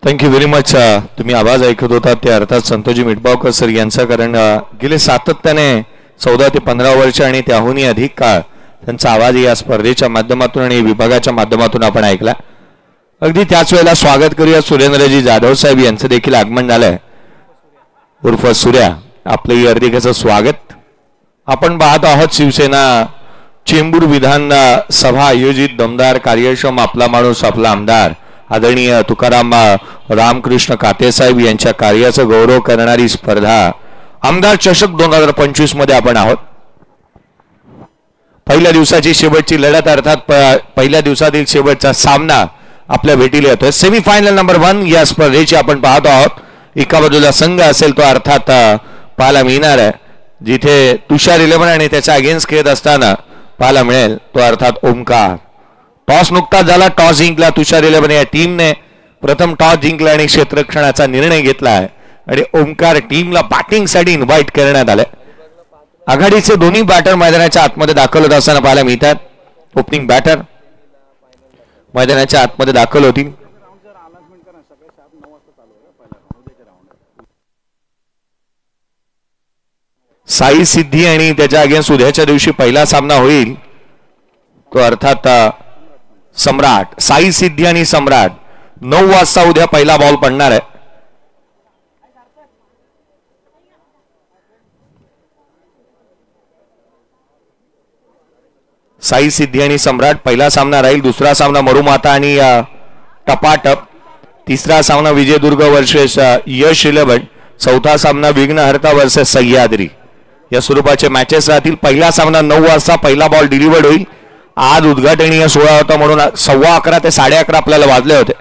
Thank you very much. तुम्ही आवाज ऐकत होता ते अर्थात संतोषजी मिटबावकर सर यांचा, कारण गेले सातत्याने 14 ते 15 वर्ष आणि त्याहूनही अधिक काळ त्यांचा आवाज या स्पर्धेच्या माध्यमातून आणि विभागाच्या माध्यमातून आपण ऐकला. अगदी त्याच वेळेला स्वागत करूया सुरेंद्रजी जाधव साहेब यांचं देखील आगमन झालंय उर्फ सूर्या. आपलंही हार्दिक असं स्वागत. आपण पाहत आहोत शिवसेना चेंबूर विधान सभा आयोजित दमदार कार्यक्रम आपला माणूस आपला आमदार आदरणीय तुकाराम रामकृष्ण काते साहेब यांच्या कार्याचा गौरव करणारी स्पर्धा आमदार चषक 2025 मध्ये आपण आहोत. पहिल्या दिवसाची शेवटची लढत अर्थात पहिल्या दिवसातील शेवटचा सामना आपल्या भेटीला येतोय. सेमीफायनल नंबर 1 या स्पर्धेची आपण पाहतो आहोत. एका बाजूला संघ असेल तो अर्थात पाहायला मिळणार आहे, जिथे तुषार 11 आणि त्याच्या अगेन्स्ट खेळत असताना पाहायला मिळेल तो अर्थात ओमकार. टॉस नुकताच झाला, टॉस जिंकला तुषार 11 या टीमने. प्रथम टॉस जिंकला आणि क्षेत्ररक्षणाचा निर्णय घेतला आहे आणि ओमकार टीमला बॅटिंगसाठी इन्व्हाइट करण्यात आले. आघाडीचे दोन्ही बॅटर मैदानाच्या आतमध्ये दाखल होत असताना पाहायला मिळतात. ओपनिंग बॅटर मैदानाच्या आतमध्ये दाखल होती. साई सिद्धी आणि त्याच्या अगेन्स्ट उद्याच्या दिवशी पहिला सामना होईल तो अर्थात सम्राट. साई सिद्धी आणि सम्राट 9 वाजता उद्या पहिला बॉल पडणार आहे. साई सिद्धी आणि सम्राट पहिला सामना राहील. दुसरा सामना मरुमाता आणि टपाटप. तिसरा सामना विजयदुर्ग वर्सेस यश 11. चौथा सामना विघ्नहर्ता वर्सेस सह्याद्री. या स्वरूपाचे मॅचेस राहतील. पहिला सामना 9 वाजता पहिला बॉल डिलिव्हर्ड होईल. आज उद्घाटनीय सोहळा होता म्हणून 11:15 ते 11:30 आपल्याला वाजले होते.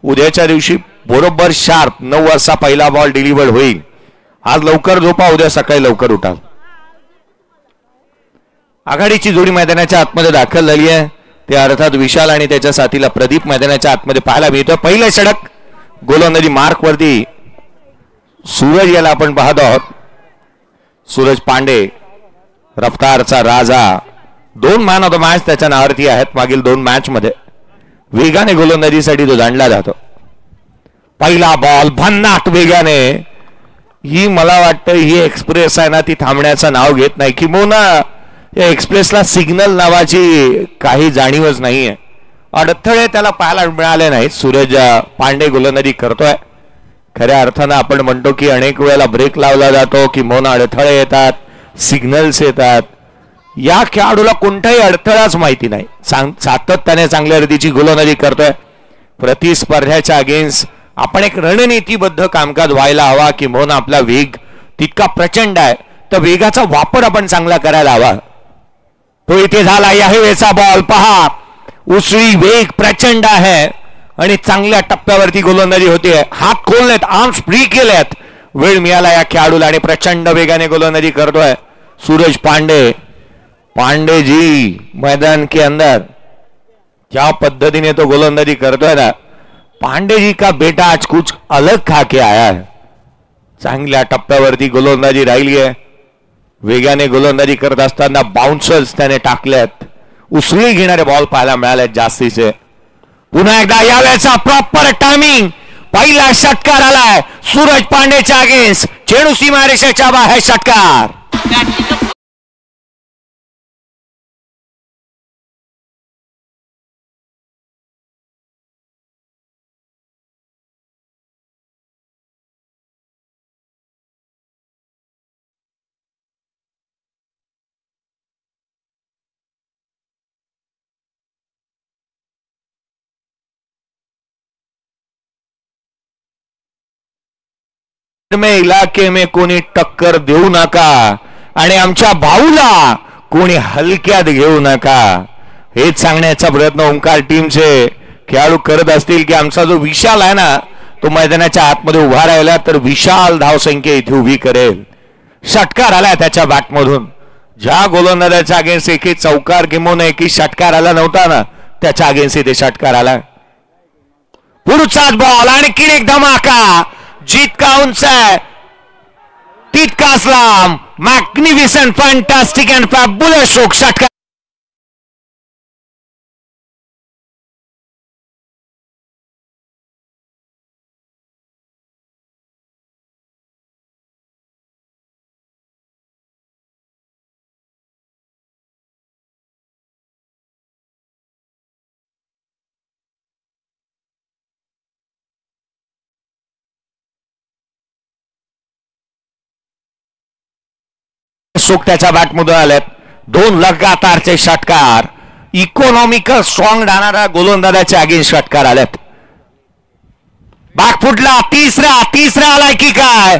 उद्याच्या दिवशी बरोबर शार्प 9 वाजता पहिला बॉल डिलिव्हर्ड होईल. आज लवकर झोपा, उद्या सकाळी लवकर उठाल. आघाडीची जोडी मैदानाच्या आतमध्ये दाखल झाली आहे. ते अर्थात विशाल आणि त्याच्या साथीला प्रदीप मैदानाच्या आतमध्ये पाहायला मिळतो. पहिलं षटक गोलंदाजी मार्क वरती सूरज याला आपण पाहत आहोत. सूरज पांडे रफ्तारचा राजा. 2 मॅन ऑफ द मॅच त्याच्या नावावरती आहेत. मागील 2 मॅच मध्ये वेगाने गोलंदाजीसाठी तो जाणला जातो. पहिला बॉल भन्नाट वेगाने. ही मला वाटतं ही एक्सप्रेस आहे ना, ती थांबण्याचं नाव घेत नाही. किंबहुना या एक्सप्रेसला सिग्नल नावाची काही जाणीवच नाहीये. अडथळे त्याला पाहायला मिळाले नाहीत. सूरज पांडे गोलंदाजी करतोय. खऱ्या अर्थानं आपण म्हणतो की अनेक वेळेला ब्रेक लावला जातो, किंबहुना अडथळे येतात, सिग्नल्स येतात. या खेळाडूला कोणताही अडथळाच माहिती नाही. सातत्याने चांगल्या रीतीची गोलंदाजी करतोय. प्रतिस्पर्ध्याच्या अगेन्स्ट आपण एक रणनीतीबद्ध कामकाज व्हायला हवा, किंबहुना आपला वेग तितका प्रचंड आहे, तर वेगाचा वापर आपण चांगला करायला हवा. तो इथे झाला. या हवेचा बॉल पहा. उसळी वेग प्रचंड आहे आणि चांगल्या टप्प्यावरती गोलंदाजी होते. हात खोललेत, आर्म्स फ्री केलेत. वेळ मिळाला या खेळाडूला आणि प्रचंड वेगाने गोलंदाजी करतोय सूरज पांडे. पांडे जी मैदान के अंदर क्या पद्धतीने तो गोलंदाजी करतोय ना. पांडे जी का बेटा आज कुछ अलग खा के आया है. चांगल्या टप्प्यावरती गोलंदाजी राहिली आहे. वेगाने गोलंदाजी करत असताना बाउन्सर्स त्याने टाकल्यात. उसळी घेणारे बॉल पाहायला मिळाले जास्तीचे. पुन्हा एकदा यावेळेचा प्रॉपर टायमिंग. पहिला षटकार आलाय सूरज पांडेच्या अगेन्स्ट. चेंडू सीमारेषेच्या बाहेर षटकार. इलाके में कोणी टक्कर देऊ नका आणि आमच्या भाऊला कोणी हलक्यात घेऊ नका. हेच सांगण्याचा प्रयत्न ओंकार टीमचे खेळाडू करत असतील की आमचा जो विशाल आहे ना, तो मैदानाच्या आतमध्ये उभा राहिला तर विशाल धावसंख्या इथे उभी करेल. षटकार आला त्याच्या बॅटमधून. ज्या गोलंदाजाच्या अगेन्स्ट एकी चौकार किंवा एकी षटकार आला नव्हता ना, त्याच्या अगेन्स्ट इथे षटकार आला. पुढचाच बॉल आणखी एक धमाका. जितका उंच आहे तितकाच लांब. Magnificent, fantastic and fabulous stroke. षटकार सुख त्याच्या बॅटमधून आलेत. 2 लगातारचे षटकार इकॉनॉमिकल स्ट्रॉंग राहणारा गोलंदाजाचे अगेन्स्ट षटकार आलेत. बाग फुटला. तिसरा आलाय की काय?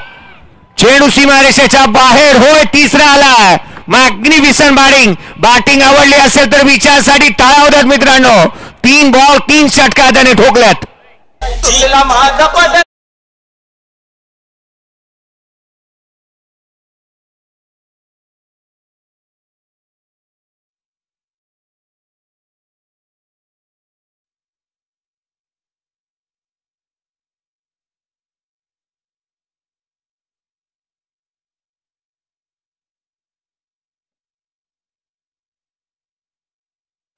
चेंडू सीमारेषेच्या बाहेर. होय, तिसरा आलाय. मॅग्निफिसंट बॅटिंग आवडली असेल तर विचारासाठी टाळ्या होत्यात मित्रांनो. 3 बॉल 3 षटकार त्याने ठोकल्यात.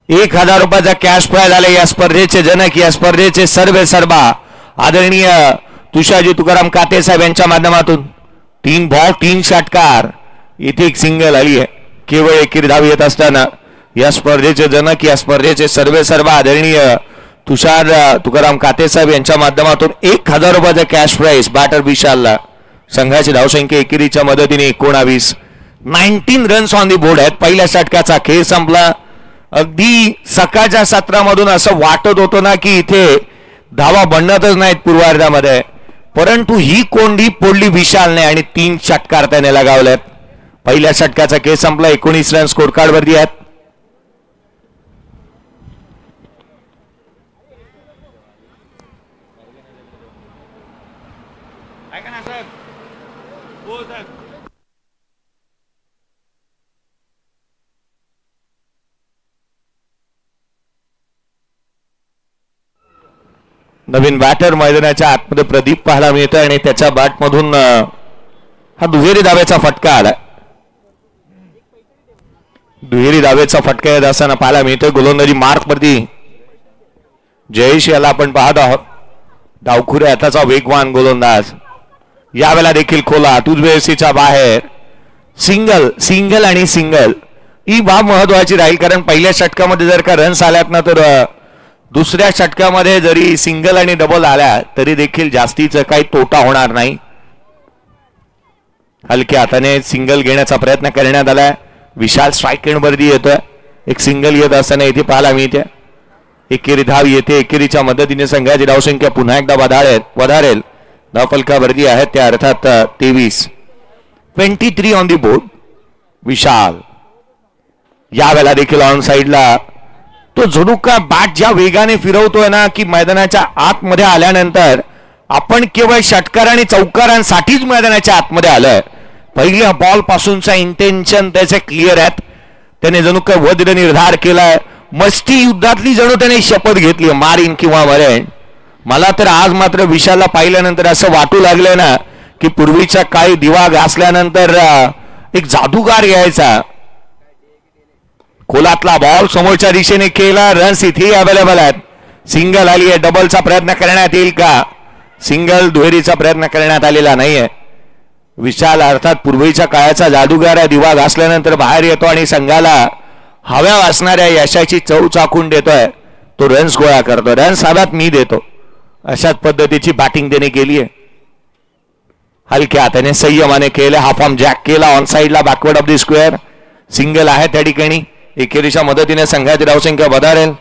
₹1000 कॅश प्राइज आले या स्पर्धेचे जनक, या स्पर्धेचे सर्वे सर्वा आदरणीय तुषारजी तुकाराम काते साहेब यांच्या माध्यमातून. 3 बॉल 3 षटकार. इथे एक सिंगल आली आहे. केवळ एकेरी धाव येत असताना या स्पर्धेचे जनक, या स्पर्धेचे सर्वे सर्वा आदरणीय तुषार तुकाराम काते साहेब यांच्या माध्यमातून ₹1000 कॅश प्राइज बॅटर विशालला. संघाची धावसंख्या एकेरीच्या मदतीने 19 रन्स ऑन दी बोर्ड आहेत. पहिल्या षटकाचा खेळ संपला. अगदी सकाळच्या सत्रामधून असं वाटत होतं ना की इथे धावा बनतच नाहीत पूर्वार्धामध्ये, परंतु ही कोंडी फोडली विशालने आणि 3 षटकार त्याने लगावलेत. पहिल्या षटकाचा खेळ संपला. 19 रन स्कोर कार्ड वरती आहेत. नवीन बॅटर मैदानाच्या आतमध्ये प्रदीप पाहायला मिळतोय आणि त्याच्या बॅटमधून हा दुहेरी धावेचा फटका आला. दुहेरी धावेचा फटका येत असताना पाहायला मिळतोय. गोलंदाजी मार्क वरती जयेश याला आपण पाहत आहोत. डावखुऱ्या हाताचा वेगवान गोलंदाज. यावेळेला देखील खोला तुझबेसीच्या बाहेर. सिंगल आणि सिंगल ही बाब महत्वाची राहील, कारण पहिल्या षटकामध्ये जर का रन्स आल्यात ना तर दुसऱ्या षटकामध्ये जरी सिंगल आणि डबल आल्या तरी देखील जास्तीचा काही तोटा होणार नाही. हलक्या हाताने सिंगल घेण्याचा प्रयत्न करण्यात आलाय. विशाल स्ट्राईक एंडवरती येतोय. एक सिंगल येत असताना इथे पाहायला मिळते. एकेरी धाव येते. एकेरीच्या मदतीने संघाची धावसंख्या पुन्हा एकदा वधारेल. धावफलकावरती आहेत त्या अर्थात 23 ऑन दी बोर्ड. विशाल यावेळेला देखील ऑन साइडला तो जणू का बॅट ज्या वेगाने फिरवतोय ना की मैदानाच्या आतमध्ये आल्यानंतर आपण केवळ षटकार आणि चौकारांसाठीच मैदानाच्या आतमध्ये आलोय. पहिल्या बॉल पासूनचा इंटेन्शन त्याचे क्लिअर आहेत. त्याने जणू का वज्र निर्धार केलाय. मस्ती युद्धातली जणू त्याने शपथ घेतली, मारीन किंवा मरेन. मला तर आज मात्र विशालला पाहिल्यानंतर असं वाटू लागलं ना की पूर्वीच्या काळी दिवा घासल्यानंतर एक जादूगार यायचा. खोलातला बॉल समोरच्या दिशेने केला. रन्स इथेही अवेलेबल आहेत. सिंगल आली आहे. डबलचा प्रयत्न करण्यात येईल का? सिंगल दुहेरीचा प्रयत्न करण्यात आलेला नाहीये. विशाल अर्थात पूर्वीच्या काळाचा जादूगार आहे. दिवा घासल्यानंतर बाहेर येतो आणि संघाला हव्या असणाऱ्या यशाची चव चाकून देतोय. तो रन्स गोळा करतो. रन्स हव्यात मी देतो अशाच पद्धतीची बॅटिंग त्याने केली आहे. हलक्या हाताने संयमाने केले. हाफ आर्म जॅक केला ऑन साइडला backward of the square. Single आहे त्या ठिकाणी. एकेरीच्या मदतीने संघाची धावसंख्या वधारेल.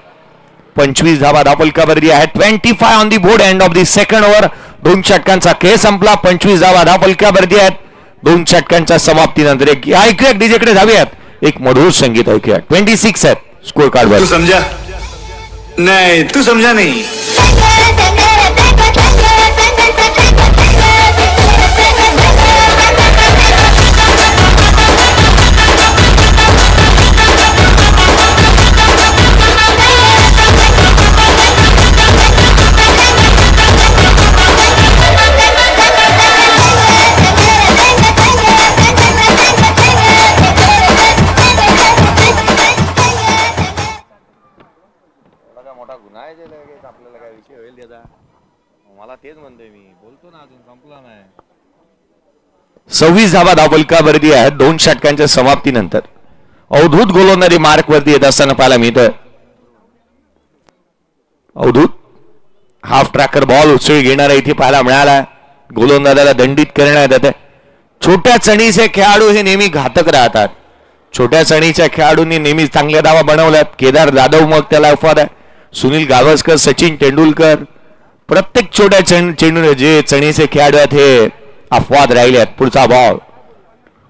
25 धावा धावफलकावरती आहेत. 25 on the board. End of the second over. 2 षटकांचा खेळ संपला. 25 धावा धावफलकावरती आहेत. 2 षटकांच्या समाप्तीनंतर ऐकूया डीजेकडे जाऊयात. एक मधुर संगीत ऐकूया. 26 आहेत स्कोर कार्डवर. तू समझा नहीं, तू समझा नहीं. आपल्याला काय विषय होईल त्याचा? मला तेच म्हणतोय मी. बोलतो ना, अजून संपला नाही. 26 धावा धावफलकावरती आहेत 2 षटकांच्या समाप्तीनंतर. अवधूत गोलंदाजी मार्क वरती येत असताना पाहायला मिळतोय. अवधूत हाफ ट्रॅकर बॉल उसळी घेणारा इथे पाहायला मिळाला. गोलंदाजाला दंडित करण्यात येते. छोट्या चणीचे खेळाडू हे नेहमी घातक राहतात. छोट्या चणीच्या खेळाडूंनी नेहमी चांगल्या धावा बनवल्यात. केदार जाधव मग त्याला अपवाद आहे. सुनील गावस्कर, सचिन तेंडुलकर, प्रत्येक छोट्या चेंडू जे चणीचे खेळाडू आहेत हे अपवाद राहिले. पुढचा बॉल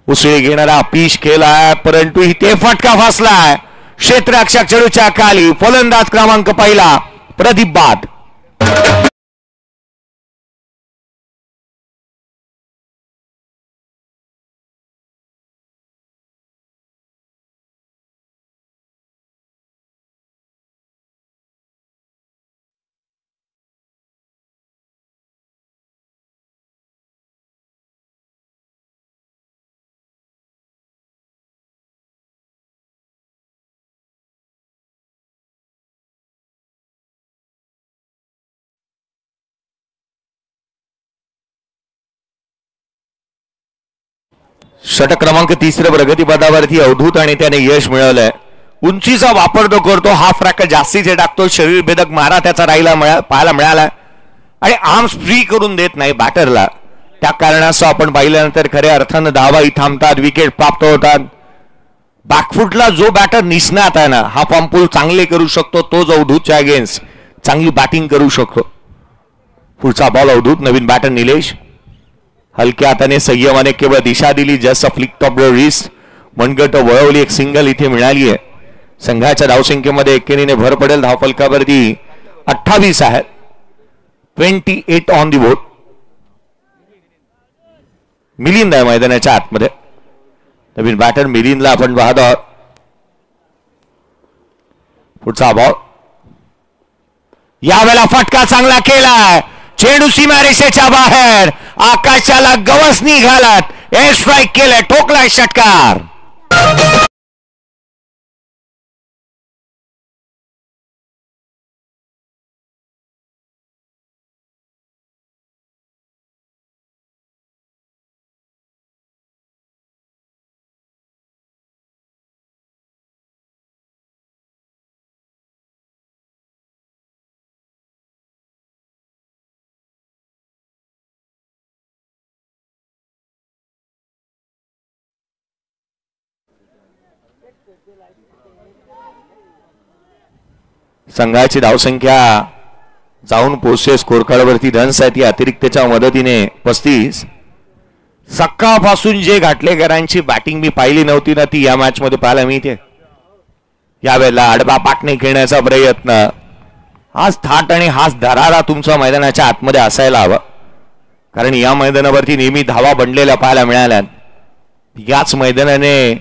उसळी घेणारा पीश केलाय, परंतु इथे फटका फासलाय क्षेत्ररक्षक चेंडूच्या खाली. फलंदाज क्रमांक पहिला प्रदीप बाद. षटक क्रमांक 3 प्रगतीपथावरती अवधूत आणि त्याने यश मिळवलंय. उंचीचा वापर तो करतो, हाफ रॅकेट जास्तीचे टाकतो, शरीर भेदक मारा त्याचा राहिला पाहायला मिळाला आणि आर्म्स फ्री करून देत नाही बॅटरला. त्या कारणासह आपण पाहिल्यानंतर खऱ्या अर्थानं धावाही थांबतात, विकेट प्राप्त होतात. बॅकफुटला जो बॅटर निष्णात आहे ना, हा पंपूल चांगले करू शकतो, तोच अवधूतच्या अगेन्स्ट चांगली बॅटिंग करू शकतो. पुढचा बॉल अवधूत, नवीन बॅटर निलेश. हलक्या हाताने संयमाने केवळ दिशा दिली, just a flick off the wrist. मनगट वळवली, एक सिंगल इथे मिळाली आहे. संघाच्या धावसंख्येमध्ये एकेरीने भर पडेल. धावफलकावरती 28 आहेत, 28 ऑन दी बोर्ड. मिलिंद आहे मैदानाच्या आतमध्ये. नवीन बॅटर मिलिंदला आपण पाहत आहोत. पुढचा बॉल, यावेळेला फटका चांगला केलाय, चेंडू सीमारेषेच्या बाहेर, आकाशाला गवसणी घालत ए स्ट्राईक केलंय, ठोकलाय षटकार. संघाची धावसंख्या जाऊन पोहोचते स्कोर कार्डवरती. रन्स आहेत ती अतिरिक्तच्या मदतीने 35. सकाळपासून जे घाटलेकरांची बॅटिंग मी पाहिली नव्हती ना, ती या मॅच मध्ये पाहायला मिळते. यावेळेला आडवा पाटणे खेळण्याचा प्रयत्न, हाच थाट आणि हाच दरारा तुमच्या मैदानाच्या आतमध्ये असायला हवा, कारण या मैदानावरती नेहमी धावा बनलेल्या पाहायला मिळाल्यात. याच मैदानाने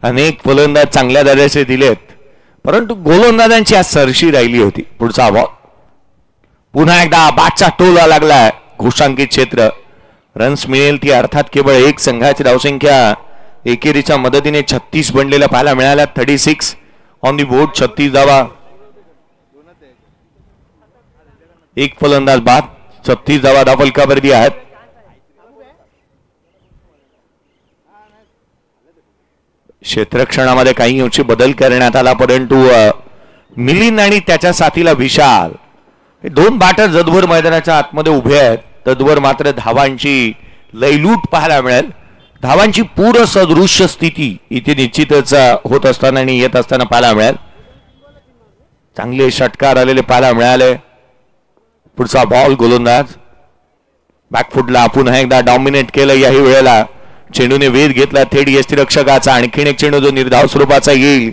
अनेक फलंदाज चांगल्या दर्जाचे दिलेत, परंतु गोलंदाजांची आज सरशी राहिली होती. पुढचा बॉल, पुन्हा एकदा बादचा टोला लागलाय. घोषांकित क्षेत्र, रन्स मिळेल ती अर्थात केवळ एक. संघाची धावसंख्या एकेरीच्या मदतीने 36 बनलेल्या पाहायला मिळाल्या. 36 ऑन दी बोर्ड, 36 धावा. एक फलंदाज बाद, 36 धावा धावफलकावरती आहेत. क्षेत्ररक्षणामध्ये काही अंशी बदल करण्यात आला, परंतु मिलिंद आणि त्याच्या साथीला विशाल हे दोन बॅटर जदभर मैदानाच्या आतमध्ये उभे आहेत. तद्वर मात्र धावांची लयलूट पाहायला मिळेल. धावांची पूर्ण सदृश्य स्थिती इथे निश्चितच होत असताना आणि येत असताना पाहायला मिळेल. चांगले षटकार आलेले पाहायला मिळाले. पुढचा बॉल, गोलंदाज बॅकफुटला पुन्हा एकदा डॉमिनेट केलं. याही वेळेला चेंडूने वेध घेतला थेट यष्टीरक्षकाचा. आणखीन एक चेंडू जो निर्धाव स्वरूपाचा येईल.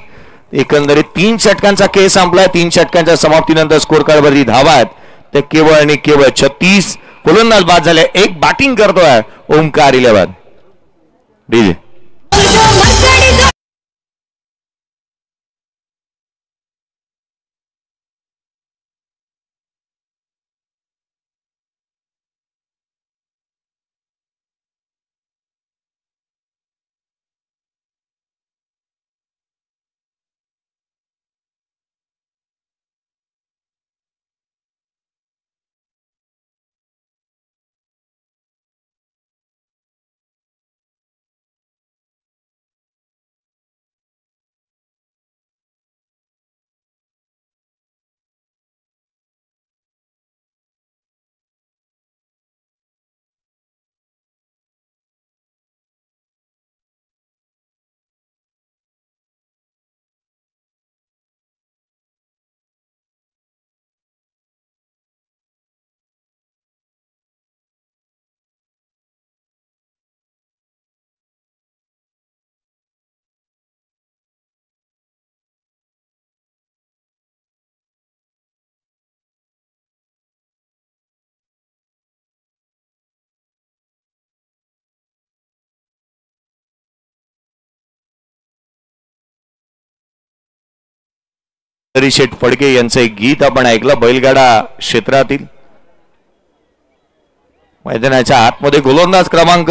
एकंदरीत 3 षटकांचा खेळ संपला. 3 षटकांच्या समाप्तीनंतर स्कोर कार्डवरती धावा आहेत ते केवळ आणि केवळ 36. गोलंदाज बाद झाले. एक बॅटिंग करतोय ओमकार 11 डीजे. शेठ फडके यांचं एक गीत आपण ऐकलं बैलगाडा क्षेत्रातील. मैदानाच्या आतमध्ये गोलंदाज क्रमांक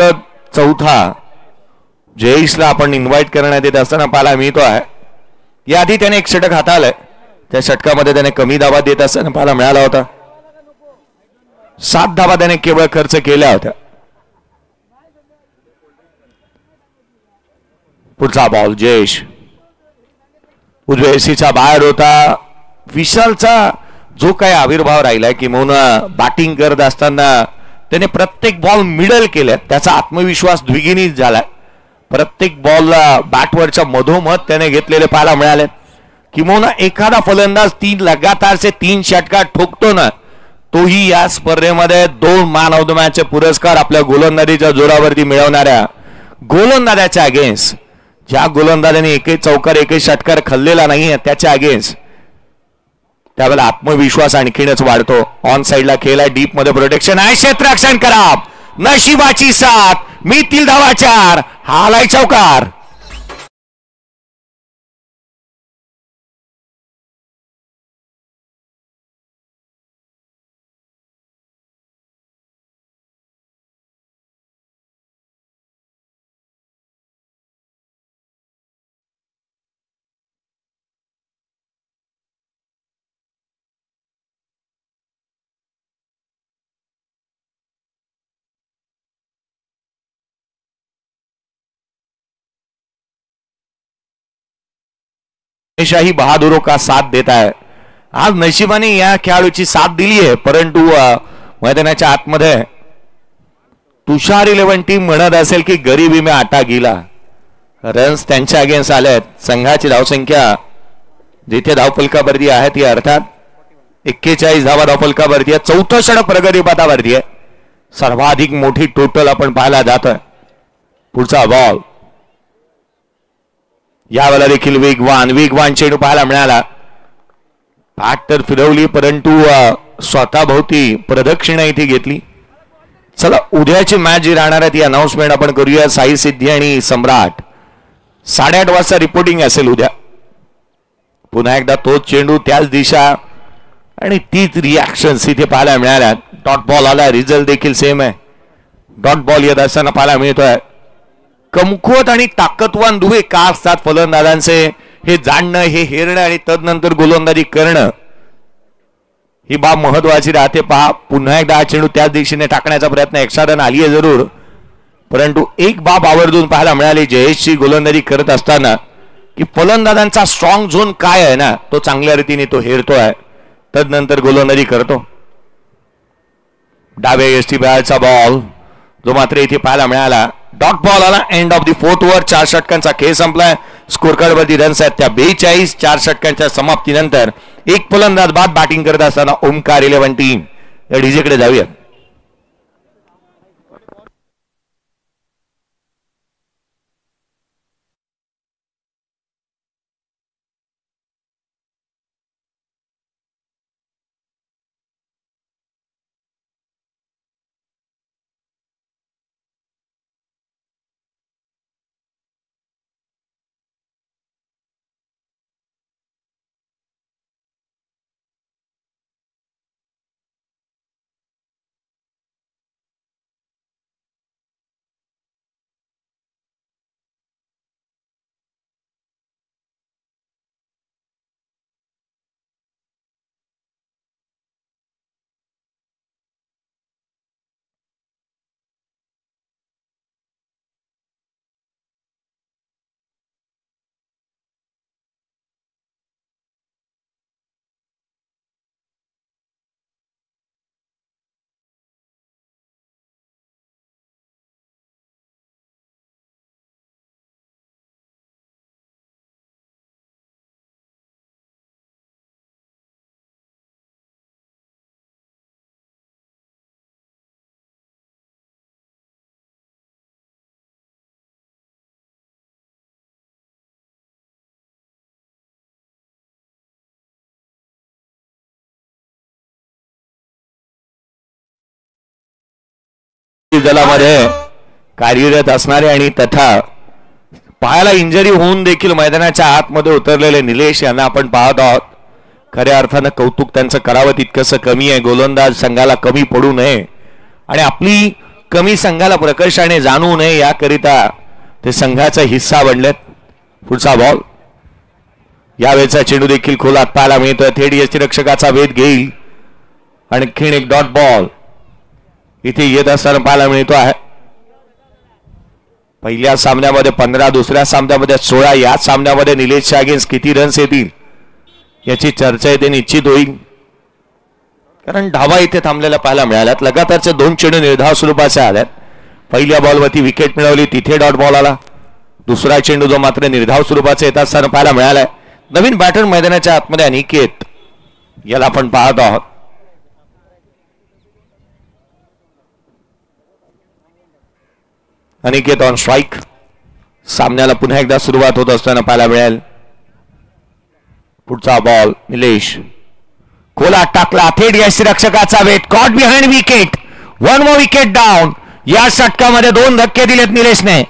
4 जयेशला आपण इन्व्हाइट करण्यात येत असताना पाहायला मिळतो आहे. याआधी त्याने एक षटक हाताळलंय, त्या षटकामध्ये त्याने कमी धावा देत असताना पाहायला मिळाला होता. 7 धावा त्याने केवळ खर्च केल्या होत्या. पुढचा बॉल जयेश उजव्या एसीचा बाहेर होता. विशालचा जो काही आविर्भाव राहिलाय किंवा बॅटिंग करत असताना त्याने प्रत्येक बॉल मिडल केल्यात, त्याचा आत्मविश्वास द्विगुणित झालाय. प्रत्येक बॉलला बॅटवरच्या मधोमध त्याने घेतलेले पाहायला मिळाले. किंवा एखादा फलंदाज 3 लगातारचे 3 षटकार ठोकतो ना, तोही या स्पर्धेमध्ये 2 मॅन ऑफ द मॅचचे पुरस्कार आपल्या गोलंदाजीच्या जोरावरती मिळवणाऱ्या गोलंदाजाच्या अगेन्स्ट, ज्या गोलंदाजाने एकही चौकार एकही षटकार खाल्लेला नाही त्याच्या अगेन्स्ट, त्यावेळेला आत्मविश्वास आणखीनच वाढतो. ऑन साइडला खेळला, डीप मध्ये प्रोटेक्शन आहे, क्षेत्ररक्षण करा, नशिबाची साथ, मिळतील धावा 4, हालाय चौकार. हमेशा ही बहादुरों का साथ देता है. आज नशिबाने या खेळाडूची साथ दिली आहे, परंतु मैदानाच्या आतमध्ये तुषार 11 टीम म्हणत असेल की गरीबी में आटा गिला. रन्स त्यांच्या अगेन्स्ट आलेत. संघाची धावसंख्या जिथे धावफलकावरती आहे ती अर्थात 41 धावा धावफलकावरती आहे. 4थं षटक प्रगतीपथावरती आहे. सर्वाधिक मोठी टोटल आपण पाहायला जातोय. पुढचा बॉल यावेळेला देखील वेगवान चेंडू पाहायला मिळाला. पाठ तर फिरवली, परंतु स्वतः भोवती प्रदक्षिणा इथे घेतली. चला, उद्याची मॅच जी राहणार आहे ती अनाउन्समेंट आपण करूया. साई सिद्धी आणि सम्राट 8:30 वाजता रिपोर्टिंग असेल उद्या. पुन्हा एकदा तोच चेंडू, त्याच दिशा आणि तीच रिॲक्शन इथे पाहायला मिळाल्या. डॉट बॉल आला, रिझल्ट देखील सेम आहे. डॉट बॉल येत असताना पाहायला मिळतोय. कमकुवत आणि ताकदवान दुवे का असतात फलंदाजांचे, हे जाणणं, हे हेरणं आणि तदनंतर गोलंदाजी करणं ही बाब महत्वाची राहते. पहा, पुन्हा एकदा हा चेंडू त्याच दिशेने टाकण्याचा प्रयत्न, एक्स्ट्रा रन आली आहे जरूर, परंतु एक बाब आवर्जून पाहायला मिळाली जयेशची गोलंदाजी करत असताना की फलंदाजांचा स्ट्रॉंग झोन काय आहे ना, तो चांगल्या रीतीने तो हेरतोय, तदनंतर गोलंदाजी करतो. डाव्या एसटी बॅटचा बॉल जो मात्र इथे पाहायला मिळाला. डॉट बॉल आला, end of the 4th over. 4 षटकांचा खेळ संपलाय. स्कोर कार्ड वरती रन्स आहेत त्या 42. 4 षटकांच्या समाप्तीनंतर एक फलंदाज बाद बॅटिंग करत असताना ओमकार 11 टीम या डीजेकडे जाऊया. दलामध्ये कार्यरत असणारे आणि तथा पायाला इंजरी होऊन देखील मैदानाच्या आतमध्ये उतरलेले निलेश यांना आपण पाहत आहोत. खऱ्या अर्थानं कौतुक त्यांचं करावं तितकंसं कमी आहे. गोलंदाज संघाला कमी पडू नये आणि आपली कमी संघाला प्रकर्षाने जाणू नये याकरिता ते संघाचा हिस्सा बनलेत. पुढचा बॉल, यावेळेचा चेंडू देखील खोलात पाहायला मिळतोय. थेट यष्टीरक्षकाचा वेध घेईल. आणखीन एक डॉट बॉल इथे येत असताना पाहायला मिळतो आहे. पहिल्या सामन्यामध्ये 15, दुसऱ्या सामन्यामध्ये 16, या सामन्यामध्ये निलेशच्या अगेन्स्ट किती रन्स येतील याची चर्चा इथे निश्चित होईल. कारण धावा इथे थांबलेल्या पाहायला मिळाल्यात. लगातारचे 2 चेंडू निर्धाव स्वरूपाचे आल्यात. पहिल्या बॉलवरती विकेट मिळवली, तिथे डॉट बॉल आला. दुसरा चेंडू जो मात्र निर्धाव स्वरूपाचा येत असताना पाहायला मिळालाय. नवीन बॅटर मैदानाच्या आतमध्ये अनिकेत, याला आपण पाहत आहोत. Aniket on strike. सामन्याला पुन्हा एकदा सुरुवात होत असताना पाहायला मिळेल. पुढचा बॉल, निलेश खोला टाकला, थेट यष्टीरक्षकाचा वेट, caught behind wicket. 1 more wicket down. या षटकामध्ये 2 धक्के दिलेत निलेशने.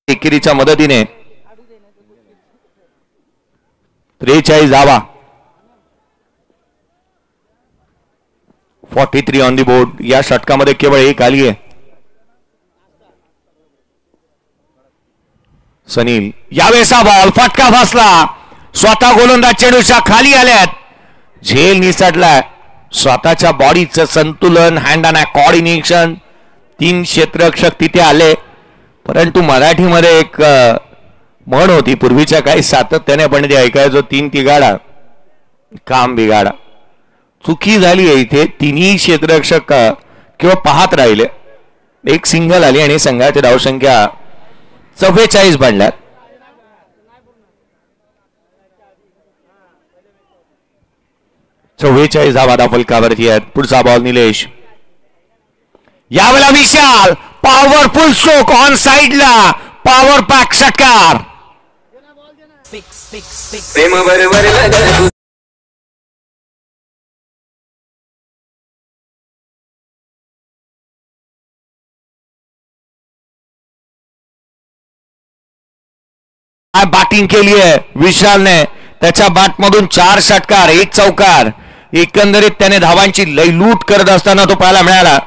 एकेरीच्या मदतीने 43 धावा, 43 ऑन दी बोर्ड. या षटकामध्ये केवळ 1 आली आहे. सनील, यावेळेचा बॉल, फटका फसला. स्वतः गोलंदाज चेंडूच्या खाली आल्यात. झेल निसटलाय. स्वतःच्या बॉडीचं संतुलन, हँड अँड कॉर्डिनेशन, 3 क्षेत्ररक्षक तिथे आले. परंतु मराठीमध्ये एक म्हण होती पूर्वीच्या काही, सातत्याने आपण ते ऐकायचो, 3 तिगाडा काम बिगाडा. चुकी झाली आहे इथे. 3ही क्षेत्ररक्षक किंवा पाहत राहिले. एक सिंगल आली आणि संघाची धावसंख्या 44 बनल्यात. चव्वेचाळीस धावा फलकावरती आहेत. पुढचा बॉल, निलेश, यावेळेला विशाल, पॉवरफुल स्ट्रोक ऑन साइडला, पॉवर पॅक षटकार. बॅटिंग केली आहे विशालने. त्याच्या बॅटमधून 4 षटकार, 1 चौकार. एकंदरीत त्याने धावांची लूट करत असताना तो पाहायला मिळाला.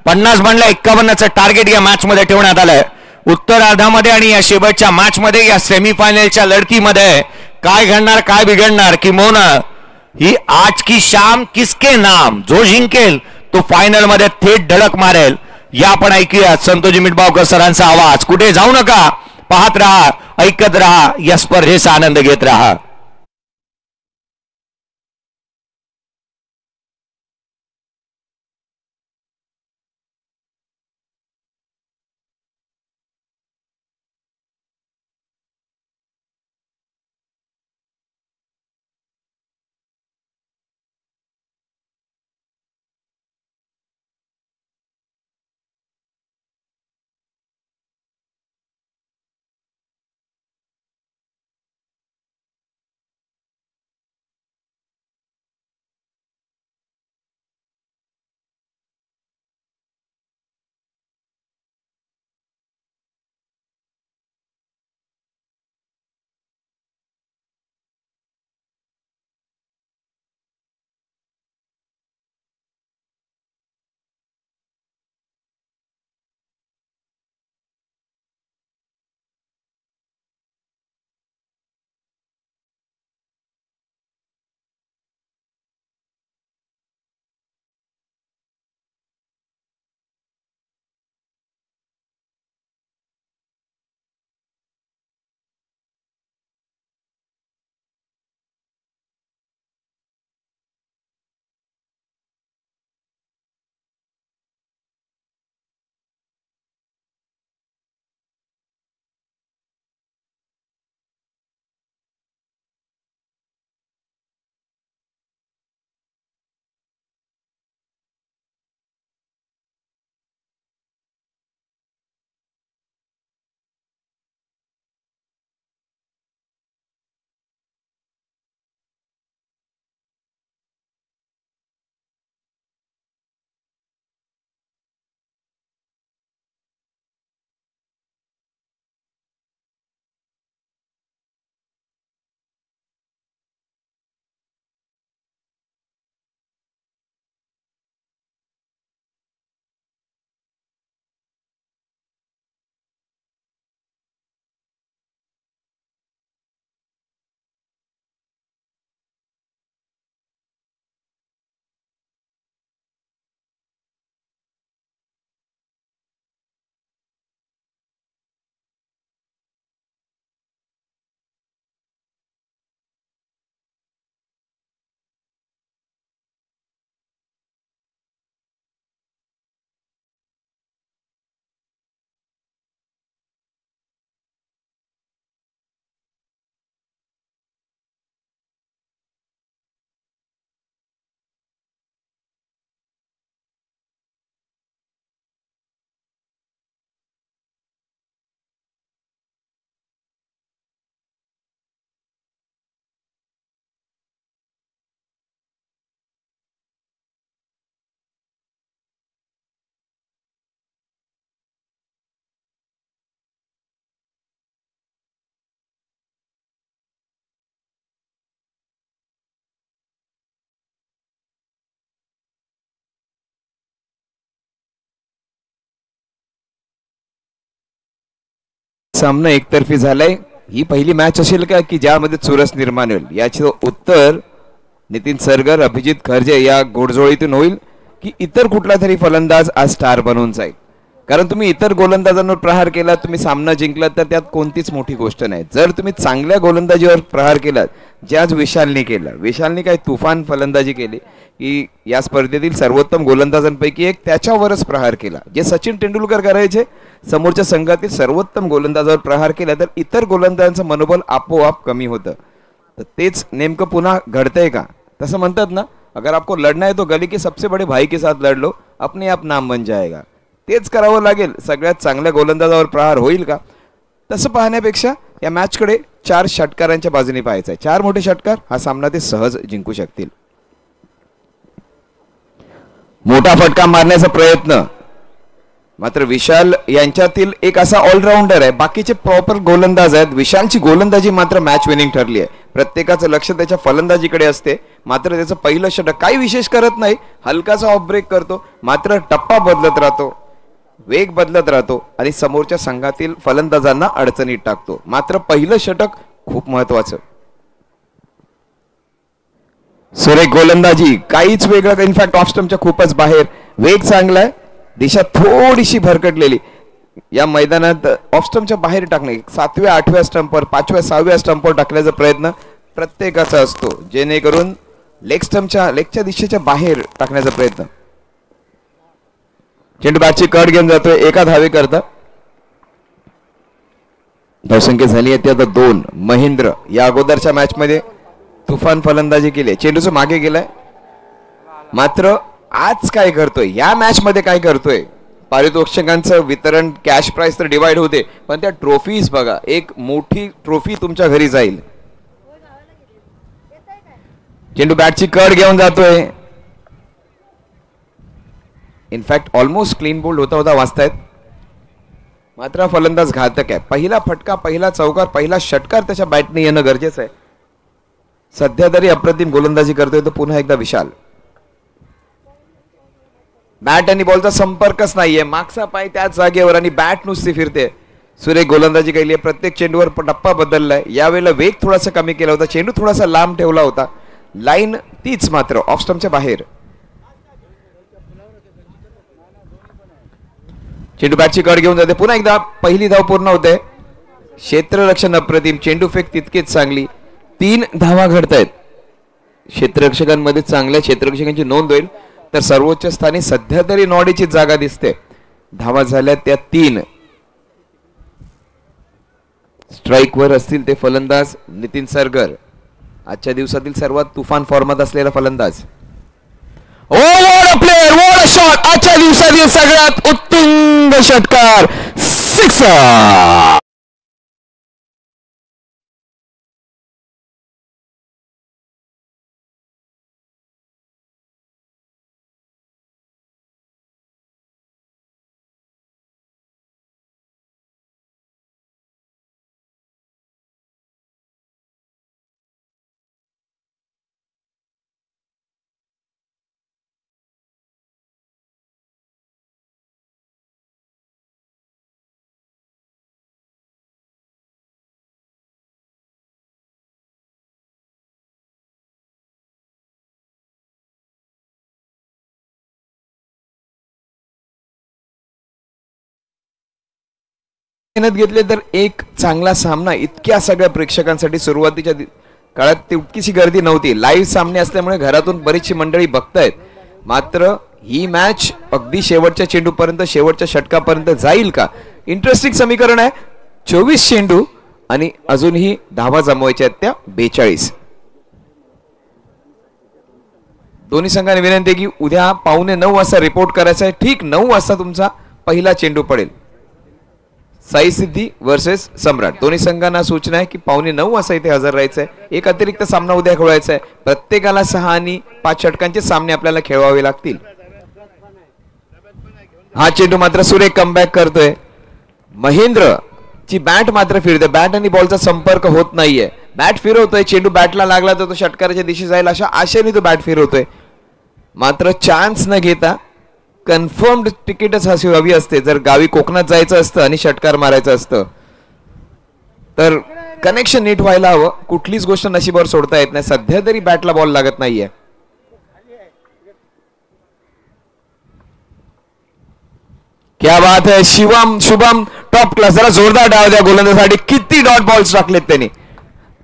50 बनला, 51चं टार्गेट या मॅच मध्ये ठेवण्यात आलंय. उत्तरार्धामध्ये आणि या शेवटच्या मॅच मध्ये, या सेमीफायनलच्या लढतीमध्ये काय घडणार, काय बिघडणार, किंबहुना ही आज की शाम किसके नाम, जो जिंकेल तो फायनल मध्ये थेट धडक मारेल. या आपण ऐकूया संतोषजी मिठबावकर सरांचा आवाज. कुठे जाऊ नका, पाहत रहा, ऐकत रहा, या स्पर्धेचा आनंद घेत रहा. सामना एकतर्फी झालाय. ही पहिली मॅच असेल का की ज्यामध्ये चुरस निर्माण होईल? याचे उत्तर नितीन सरगर, अभिजित खर्जे या घोडजोळीतून होईल की इतर कुठला तरी फलंदाज आज स्टार बनून जाईल. कारण तुम्ही इतर गोलंदाजांवर प्रहार केला, तुम्ही सामना जिंकलात तर त्यात कोणतीच मोठी गोष्ट नाही. जर तुम्ही चांगल्या गोलंदाजीवर प्रहार केलात, जे आज विशालने केला, विशालने काय तुफान फलंदाजी केली की या स्पर्धेतील सर्वोत्तम गोलंदाजांपैकी एक त्याच्यावरच प्रहार केला. जे सचिन तेंडुलकर करायचे, समोरच्या संघातील सर्वोत्तम गोलंदाजावर प्रहार केला तर इतर गोलंदाजांचं मनोबल आपोआप कमी होतं. तर तेच नेमकं पुन्हा घडतंय का? तसं म्हणतात ना, अगर आपको लढना है तो गली के सबसे बड़े भाई के साथ लड़ लो, अपने आप नाम बन जाएगा. तेच करावं लागेल. सगळ्यात चांगल्या गोलंदाजावर प्रहार होईल का? तसं पाहण्यापेक्षा या मॅचकडे 4 षटकारांच्या बाजूने पाहायचं आहे. 4 मोठे षटकार हा सामना ते सहज जिंकू शकतील. मोठा फटका मारण्याचा प्रयत्न, मात्र विशाल यांच्यातील एक असा ऑलराऊंडर आहे, बाकीचे प्रॉपर गोलंदाज आहेत. विशालची गोलंदाजी मात्र मॅच विनिंग ठरली आहे. प्रत्येकाचं लक्ष त्याच्या फलंदाजीकडे असते, मात्र त्याचं पहिलं षटक काही विशेष करत नाही, हलकासा ऑफ ब्रेक करतो, मात्र टप्पा बदलत राहतो, वेग बदलत राहतो आणि समोरच्या संघातील फलंदाजांना अडचणीत टाकतो. मात्र पहिलं षटक खूप महत्वाचं. सुरेख गोलंदाजी, काहीच वेगळं, इनफॅक्ट ऑफ स्टंपच्या खूपच बाहेर, वेग चांगला आहे, दिशा थोडीशी भरकटलेली. या मैदानात ऑफ स्टंपच्या बाहेर टाकणे, 7व्या 8व्या स्टंपवर, 5व्या 6व्या स्टंपवर टाकण्याचा प्रयत्न प्रत्येकाचा असतो, जेणेकरून लेगच्या दिशेच्या बाहेर टाकण्याचा प्रयत्न. चेंडू बॅटची कट घेऊन जातोय, एका धावे करता धावसंख्या झाली आहे ती आता 2. महेंद्र या अगोदरच्या मॅच मध्ये तुफान फलंदाजी केली, चेंडूचं मागे गेलाय. मात्र आज काय करतोय, या मॅच मध्ये काय करतोय? पारितोषिकांचं वितरण, कॅश प्राइस तर डिवाइड होते, पण त्या ट्रॉफीज बघा, एक मोठी ट्रॉफी तुमच्या घरी जाईल. चेंडू बॅटची कट घेऊन जातोय, इनफॅक्ट ऑलमोस्ट क्लीन बोल्ड होता वाचतायत. मात्र फलंदाज घातक आहे. पहिला फटका, पहिला चौकार, पहिला षटकार त्याच्या बॅटने येणं गरजेचं आहे. सध्या तरी अप्रतिम गोलंदाजी करतोय तो पुन्हा एकदा विशाल. बॅट आणि बॉलचा संपर्कच नाहीये, मागचा पाय त्याच जागेवर आणि बॅट नुसती फिरते. सुरेख गोलंदाजी केली आहे, प्रत्येक चेंडूवर टप्पा बदललाय. यावेळेला वेग थोडासा कमी केला होता, चेंडू थोडासा लांब ठेवला होता, लाईन तीच मात्र ऑफ स्टंपच्या बाहेर. चेंडू बॅटची कट घेऊन जाते, पुन्हा एकदा पहिली धाव पूर्ण होते. क्षेत्ररक्षण अप्रतिम, चेंडू फेक तितकीच चांगली. 3 धावा घडतायत. क्षेत्ररक्षकांमध्ये चांगल्या क्षेत्ररक्षकांची नोंद होईल, तर सर्वोच्च स्थानी सध्या तरी नॉडीची जागा दिसते. धावा झाल्या त्या 3. स्ट्राईकवर असतील ते फलंदाज नितीन सरगर, आजच्या दिवसातील सर्वात तुफान फॉर्मात असलेला फलंदाज. Player, what a shot! आजच्या दिवसातील सगळ्यात उत्तुंग षटकार, 6. मेहनत घेतली तर एक चांगला सामना इतक्या सगळ्या प्रेक्षकांसाठी सुरुवातीच्या काळात तितकीशी गर्दी नव्हती. लाईव्ह सामने असल्यामुळे घरातून बरीचशी मंडळी बघतायत. मात्र ही मॅच अगदी शेवटच्या चेंडूपर्यंत, शेवटच्या षटकापर्यंत जाईल का? इंटरेस्टिंग समीकरण आहे. 24 चेंडू आणि अजूनही धावा जमवायच्या आहेत त्या 42. दोन्ही संघाने विनंती की उद्या 8:45 वाजता रिपोर्ट करायचा आहे. ठीक 9 वाजता तुमचा पहिला चेंडू पडेल. साई सिद्धी वर्सेस सम्राट, दोन्ही संघांना सूचना आहे की 8:45 वाजता इथे हजर राहायचं आहे. एक अतिरिक्त सामना उद्या खेळवायचा आहे. प्रत्येकाला 6 आणि 5 षटकांचे सामने आपल्याला खेळवावे लागतील. हा चेंडू मात्र सुरेख कमबॅक करतोय. महेंद्र ची बॅट मात्र फिरते, बॅट आणि बॉलचा संपर्क होत नाहीये. बॅट फिरवतोय, चेंडू बॅटला लागला तर तो षटकाराच्या दिशेने जाईल अशा आशेने तो बॅट फिरवतोय. मात्र चान्स न घेता कन्फर्म्ड तिकीटच हवी असते. जर गावी कोकणात जायचं असतं आणि षटकार मारायचं असतं तर कनेक्शन नीट व्हायला हवं. कुठलीच गोष्ट नशिबावर सोडता येत नाही. सध्या तरी बॅटला बॉल लागत नाहीये. क्या बात है. Shubham top class. जरा जोरदार डाव द्या गोलंदाजासाठी. किती डॉट बॉल्स टाकलेत त्यांनी.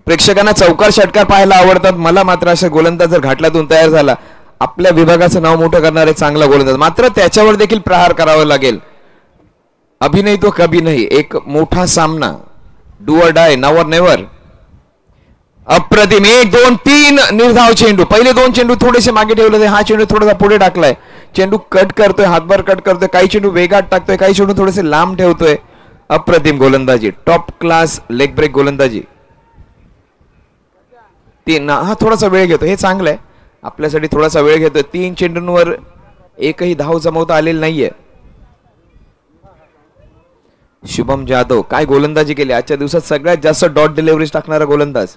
प्रेक्षकांना चौकार षटकार पाहायला आवडतात. मला मात्र अशा गोलंदाज जर घाटलातून तयार झाला, आपल्या विभागाचं नाव मोठं करणारे चांगला गोलंदाज, मात्र त्याच्यावर देखील प्रहार करावा लागेल. अभी नाही तो कभी नाही. एक मोठा सामना. डू ऑर डाय, नाव और नेव्हर. अप्रतिम. 1 2 3 निर्धाव चेंडू. पहिले 2 चेंडू थोडेसे मागे ठेवले. हा चेंडू थोडासा पुढे टाकलाय. चेंडू कट करतोय, हातभर कट करतोय. काही चेंडू वेगात टाकतोय, काही चेंडू थोडेसे लांब ठेवतोय. अप्रतिम गोलंदाजी. टॉप क्लास लेग ब्रेक गोलंदाजी. हा थोडासा वेळ घेतो, हे चांगलं आहे. आपल्यासाठी थोडासा वेळ घेतोय. 3 चेंडूंवर एकही धाव जमवता आलेली नाहीये. शुभम जाधव काय गोलंदाजी केली. आजच्या दिवसात सगळ्यात जास्त डॉट डिलिव्हरीज टाकणारा गोलंदाज.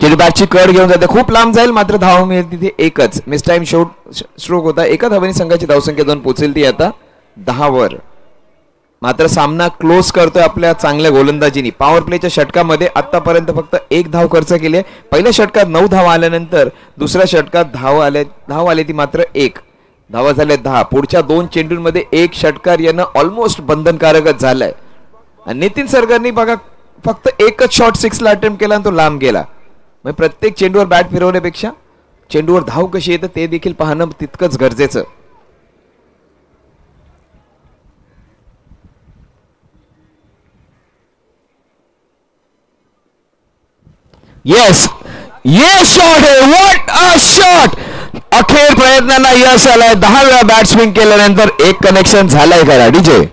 चेंडू बॅटची कड घेऊन जाते, खूप लांब जाईल, मात्र धाव मिळेल तिथे एकच. मिस टाइम स्ट्रोक होता. एका धावेने संघाची धावसंख्या 2 पोहोचेल ती आता 10 वर. मात्र सामना क्लोज करतोय आपल्या चांगल्या गोलंदाजीनी. पॉवर प्लेच्या षटकामध्ये आतापर्यंत फक्त 1 धाव खर्च केली आहे. पहिल्या षटकात 9 धावा आल्यानंतर दुसऱ्या षटकात धाव आले ती मात्र 1. धावा झाल्या 10. पुढच्या 2 चेंडूंमध्ये 1 षटकार यानं ऑलमोस्ट बंधनकारकच झालाय. नितीन सरगरनी बघा फक्त एकच शॉट 6 ला अटेम्प्ट केला आणि तो लांब गेला. मग प्रत्येक चेंडूवर बॅट फिरवण्यापेक्षा चेंडूवर धाव कशी येतं ते देखील पाहणं तितकंच गरजेचं. येस, ये शॉट आहे. What a shot. अखेर प्रयत्नांना यश आलंय. 10 वेळा बॅट स्विंग केल्यानंतर एक कनेक्शन झालंय करा डीजे.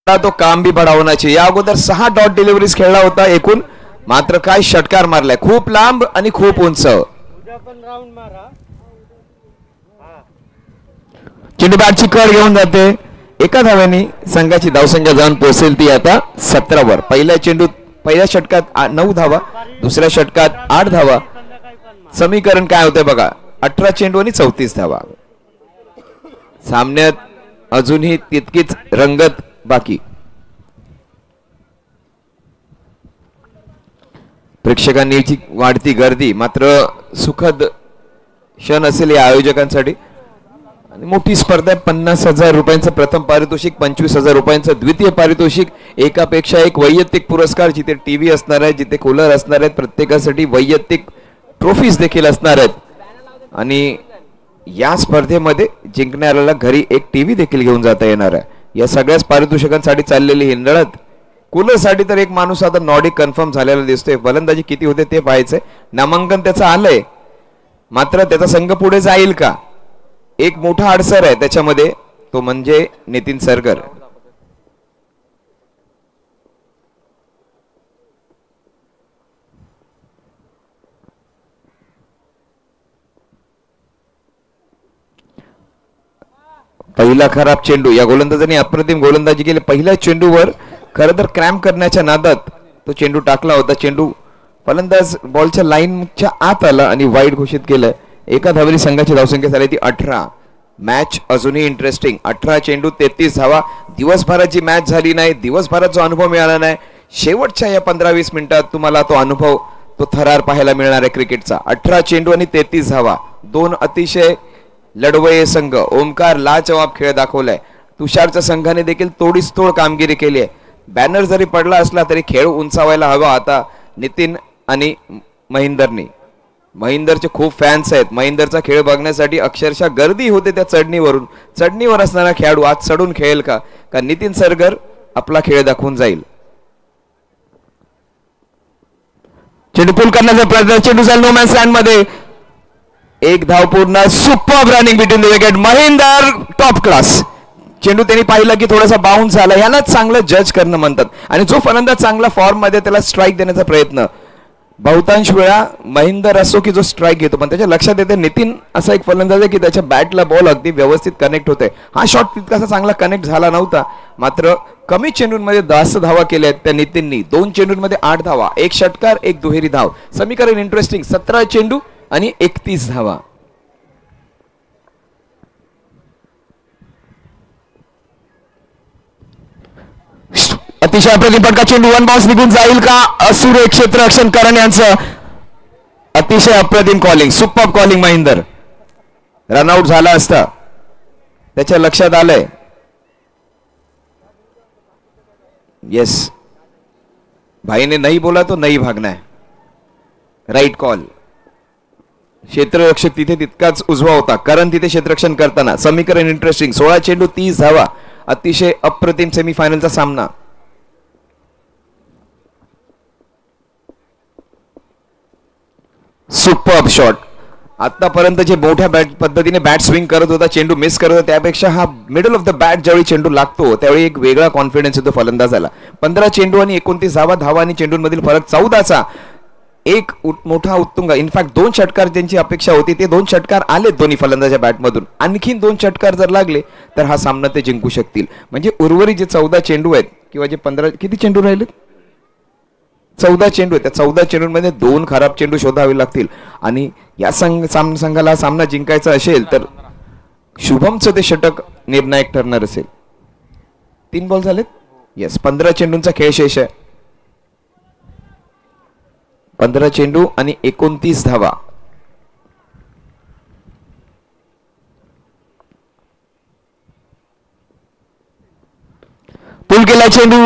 तो काम भी बडा होना चाहिए. या अगोदर 6 डॉट डिलिव्हरीज खेळला होता एकूण, मात्र काय षटकार मारलाय. खूप लांब आणि खूप उंच. चेंडू बॅटची कड घेऊन जाते. एका धाव्याने संघाची धावसंख्या जाऊन पोहोचेल ती आता 17 वर. पहिल्या षटकात 9 धावा, दुसऱ्या षटकात 8 धावा. समीकरण काय होतंय बघा. 18 चेंडू आणि 34 धावा. सामन्यात अजूनही तितकीच रंगत बाकी. प्रेक्षकांनी वाढती गर्दी मात्र सुखद क्षण असेल या आयोजकांसाठी. आणि मोठी स्पर्धा आहे. 50,000 रुपयांचं प्रथम पारितोषिक, 25,000 रुपयांचं द्वितीय पारितोषिक, एकापेक्षा एक वैयक्तिक पुरस्कार, जिथे टीव्ही असणार आहे, जिथे कूलर असणार आहेत, प्रत्येकासाठी वैयक्तिक ट्रॉफीज देखील असणार आहेत. आणि या स्पर्धेमध्ये जिंकणाऱ्याला घरी एक टीव्ही देखील घेऊन जाता येणार आहे. या सगळ्याच पारितोषिकांसाठी चाललेली ही लढत. कूलरसाठी तर एक माणूस आता नॉर्डिक कन्फर्म झालेला दिसतोय. फलंदाजी किती होते ते पाहायचंय. नामांकन त्याचं आलंय, मात्र त्याचा संघ पुढे जाईल का. एक मोठा अडसर आहे त्याच्यामध्ये, तो म्हणजे नितीन सरगर. पहिला खराब चेंडू. या गोलंदाजाने अप्रतिम गोलंदाजी केली. पहिल्या चेंडूवर खरं तर क्रॅम्प करण्याच्या नादात तो चेंडू टाकला होता. चेंडू फलंदाज बॉलच्या लाईनच्या आत आला आणि वाईड घोषित केलं. एका धावेने संघाची धावसंख्या झाली ती 18. मॅच अजूनही इंटरेस्टिंग. 18 चेंडू 33 धावा. दिवसभराची मॅच झाली नाही, दिवसभराचा अनुभव मिळाला नाही. शेवटच्या या 15-20 मिनिटात तुम्हाला तो अनुभव, तो थरार पाहायला मिळणार आहे क्रिकेटचा. 18 चेंडू आणि 33 धावा. 2 अतिशय लढवये संघ. ओमकार लाजवाब खेळ दाखवलाय. तुषारच्या संघाने देखील तोडीस तोड कामगिरी केली आहे. बॅनर जरी पडला असला तरी खेळ उंचावायला हवा आता नितीन आणि महेंदरनी. महेंदरचे खूप फॅन्स आहेत. महेंदरचा खेळ बघण्यासाठी अक्षरशः गर्दी होते त्या चढणीवरून. चढणीवर असणारा खेळाडू आज चढून खेळेल का नितीन सरगर आपला खेळ दाखवून जाईल. चेंडू पुल करण्याचा प्रयत्न. चेंडू जाईल नो मॅन्स लँड मध्ये. एक धाव पूर्ण. Super running between the wicket. Mahendar top class. चेंडू त्यांनी पाहिलं की थोडासा बाउन्स झाला. याला चांगलं जज करणं म्हणतात. आणि जो फलंदाज चांगला फॉर्म मध्ये त्याला स्ट्राईक देण्याचा प्रयत्न. बहुतांश वेळा महेंदर असो की जो स्ट्राईक घेतो, पण त्याच्या लक्षात येते नितीन असा एक फलंदाज आहे की त्याच्या बॅटला बॉल अगदी व्यवस्थित कनेक्ट होते. हा शॉट तितकासा चांगला कनेक्ट झाला नव्हता, मात्र कमी चेंडूंमध्ये जास्त धावा केल्या आहेत त्या नितीननी. 2 चेंडूंमध्ये 8 धावा, 1 षटकार 1 दुहेरी धाव. समीकरण इंटरेस्टिंग. 17 चेंडू आणि 31 धावा. अतिशय अप्रतिम फटका, चेंडू वन बाउन्स निघून जाईल का? असुरेख क्षेत्ररक्षण करण यांचं अतिशय अप्रतिम calling, super calling. Mahendar run out झाला असता, त्याच्या लक्षात आलंय. येस, भाईने नहीं बोला तो नहीं भागना है. Write call. क्षेत्ररक्षक तिथे तितकाच उजवा होता, कारण तिथे क्षेत्ररक्षण करताना. समीकरण इंटरेस्टिंग. 16 चेंडू 30 धावा. अतिशय अप्रतिम सेमीफायनलचा सामना. Super shot. आतापर्यंत जे मोठ्या बॅट पद्धतीने बॅट स्विंग करत होता, चेंडू मिस करत होता, त्यापेक्षा हा मिडल ऑफ द बॅट ज्यावेळी चेंडू लागतो त्यावेळी एक वेगळा कॉन्फिडन्स येतो फलंदाजाला. 15 चेंडू आणि 29 धावा. धावा आणि चेंडूंमधील फरक 14चा. एक मोठा उत्तुंग, इनफॅक्ट 2 षटकार ज्यांची अपेक्षा होती ते 2 षटकार आले दोन्ही फलंदाजाच्या बॅटमधून. आणखीन 2 षटकार जर लागले तर हा सामना ते जिंकू शकतील. म्हणजे उर्वरित जे 14 चेंडू आहेत किंवा जे 15 किती चेंडू राहिले, 14 चेंडू आहेत, त्या 14 चेंडूंमध्ये 2 खराब चेंडू शोधावे लागतील. आणि या संघाला सामना जिंकायचा असेल तर शुभमचं ते षटक निर्णायक ठरणार असेल. 3 बॉल झालेत. येस, 15 चेंडूंचा खेळ शेष आहे. 15 चेंडू आणि 29 धावा. पुल केला चेंडू,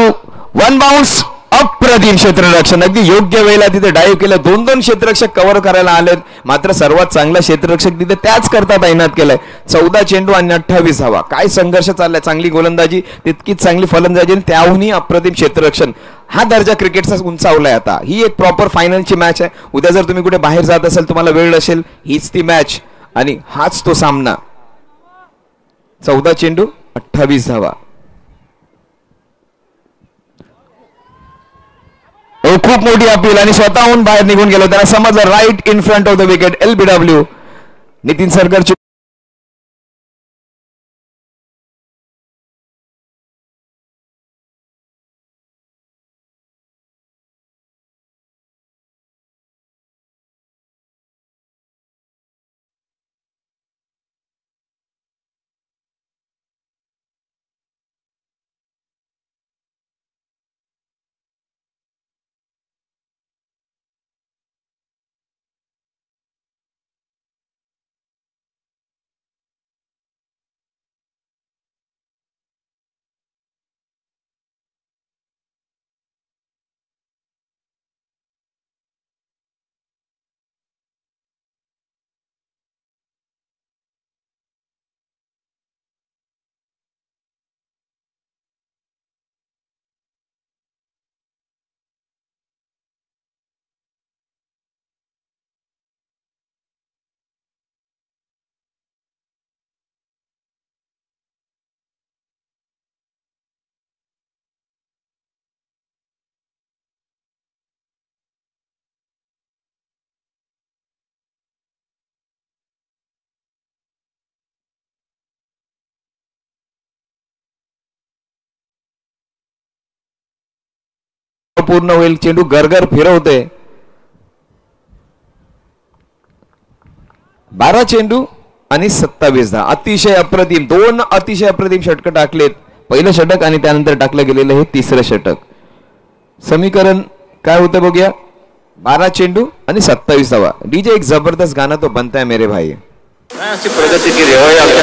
वन बाउन्स. अप्रतिम क्षेत्ररक्षण, अगदी योग्य वेळेला तिथे डाईव्ह केलं. 2-2 क्षेत्ररक्षक कव्हर करायला आलेत, मात्र सर्वात चांगला क्षेत्ररक्षक तिथे त्याच करता तैनात केलाय. 14 चेंडू आणि 28 धावा. काय संघर्ष चाललाय. चांगली गोलंदाजी, तितकीच चांगली फलंदाजी, त्याहूनही अप्रतिम क्षेत्ररक्षण. हा दर्जा क्रिकेटचा उंचावलाय आता. ही एक प्रॉपर फायनलची मॅच आहे. उद्या जर तुम्ही कुठे बाहेर जात असाल, तुम्हाला वेळ असेल, हीच ती मॅच आणि हाच तो सामना. 14 चेंडू 28 धावा. खूप मोठी अपील आणि स्वतःहून बाहेर निघून गेलो. त्यांना समजलं right in front of the wicket. LBW Nitin सरकारची पूर्ण होईल. चेंडू गरगर फिरवते. 12 चेंडू आणि 27 धावा. अतिशय अप्रतिम. 2 अतिशय अप्रतिम षटक टाकलेत. पहिलं षटक आणि त्यानंतर टाकलं गेलेलं हे तिसरं षटक. समीकरण काय होतं बघूया. 12 चेंडू आणि 27 धावा. डीजे एक जबरदस्त गाना तो बनता है मेरे भाई. प्रगति की रेवाई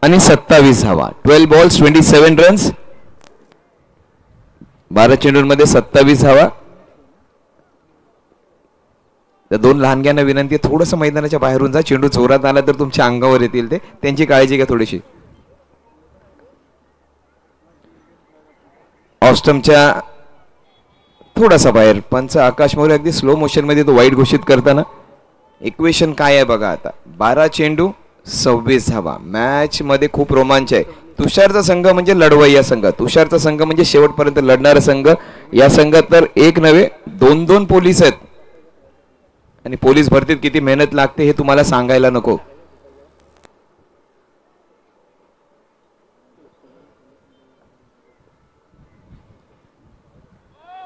आणि 27 धावा. 12 बॉल्स 27 रन्स. 12 चेंडूंमध्ये 27 धावा. तर दोन लहानग्यांना विनंती, थोडस मैदानाच्या बाहेरून जा. चेंडू जोरात आला तर तुमच्या अंगावर येतील ते, त्यांची काळजी घ्या थोडीशी. ऑस्टमच्या थोडासा बाहेर. पंच आकाश मोरे अगदी स्लो मोशन मध्ये तो वाईट घोषित करताना. इक्वेशन काय आहे बघा आता. 12 चेंडू 26 धावा. मॅच मध्ये खूप रोमांच आहे. तुषारचा संघ म्हणजे लढवय्या संघ. तुषारचा संघ म्हणजे शेवटपर्यंत लढणारा संघ. या संघात तर एक नव्हे 2-2 पोलीस आहेत. आणि पोलीस भरतीत किती मेहनत लागते हे तुम्हाला सांगायला नको.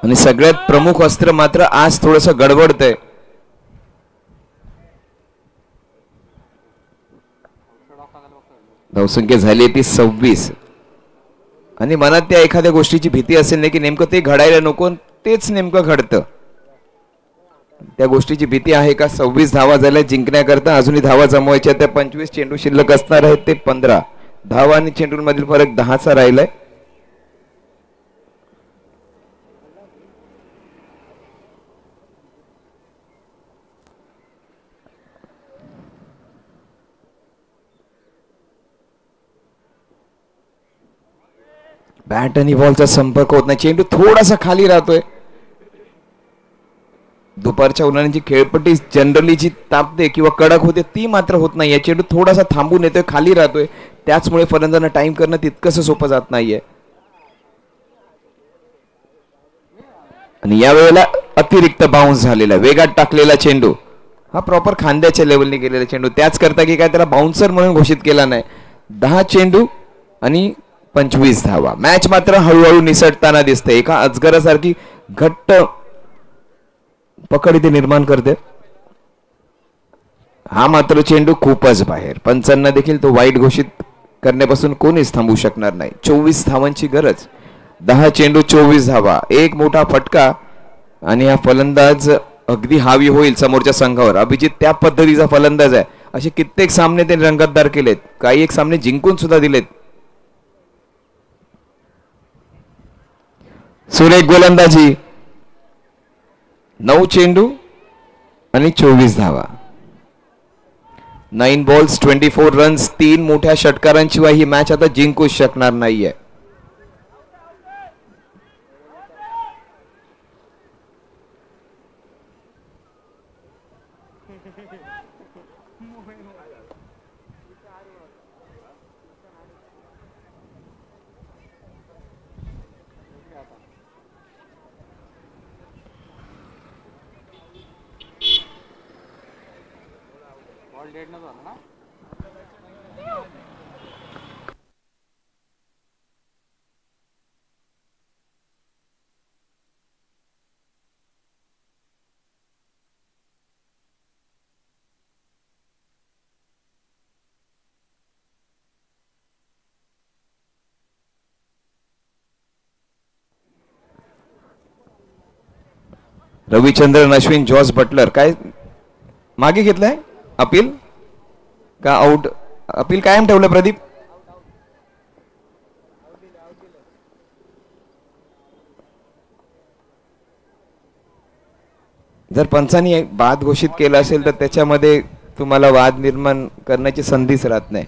आणि सगळ्यात प्रमुख अस्त्र मात्र आज थोडस गडबडतंय. धावसंख्या झाली ती 26. आणि मनात त्या एखाद्या गोष्टीची भीती असेल नाही की नेमकं ते घडायला नको, तेच नेमकं घडतं. त्या गोष्टीची भीती आहे का? 26 धावा झाल्या जिंकण्याकरता. अजूनही धावा जमवायच्या. त्या 25 चेंडू शिल्लक असणार आहेत ते 15 धावा आणि चेंडूंमधील फरक 10चा राहिलाय. बॅट आणि बॉलचा संपर्क होत नाही. चेंडू थोडासा खाली राहतोय. दुपारच्या उन्हाळ्याची खेळपट्टी जनरली जी तापते किंवा कडक होते ती मात्र होत नाही. या चेंडू थोडासा थांबून येतोय, खाली राहतोय. त्याचमुळे फलंदाजांना टाइम करणं तितकंसं सोपं जात नाहीये. आणि या वेळेला अतिरिक्त बाउन्स झालेला, वेगात टाकलेला चेंडू. हा प्रॉपर खांद्याच्या लेवलने गेलेला चेंडू. त्याच करता की काय त्याला बाउन्सर म्हणून घोषित केला नाही. 10 चेंडू आणि 25 धावा. मॅच मात्र हळूहळू निसटताना दिसते. एका अजगरासारखी घट्ट पकड इथे निर्माण करते. हा मात्र चेंडू खूपच बाहेर. पंचांना देखील तो वाईट घोषित करण्यापासून कोणीच थांबू शकणार नाही. 24 धावांची गरज. 10 चेंडू 24 धावा. एक मोठा फटका आणि हा फलंदाज अगदी हावी होईल समोरच्या संघावर. अभिजित त्या पद्धतीचा फलंदाज आहे. असे कित्येक सामने त्यांनी रंगतदार केलेत. काही एक सामने जिंकून सुद्धा दिलेत. सुरेख गोलंदाजी. 9 चेंडू आणि 24 धावा. 9 बॉल्स 24 रन्स. 3 मोठ्या षटकारांशिवाय ही मॅच आता जिंकूच शकणार नाहीये. रविचंद्रन अश्विन, जॉस बटलर काय मागे घेतलाय? अपील का आउट? अपील कायम ठेवलं प्रदीप. जर पंचांनी बाद घोषित केला असेल तर त्याच्यामध्ये तुम्हाला वाद निर्माण करण्याची संधीच राहत नाही.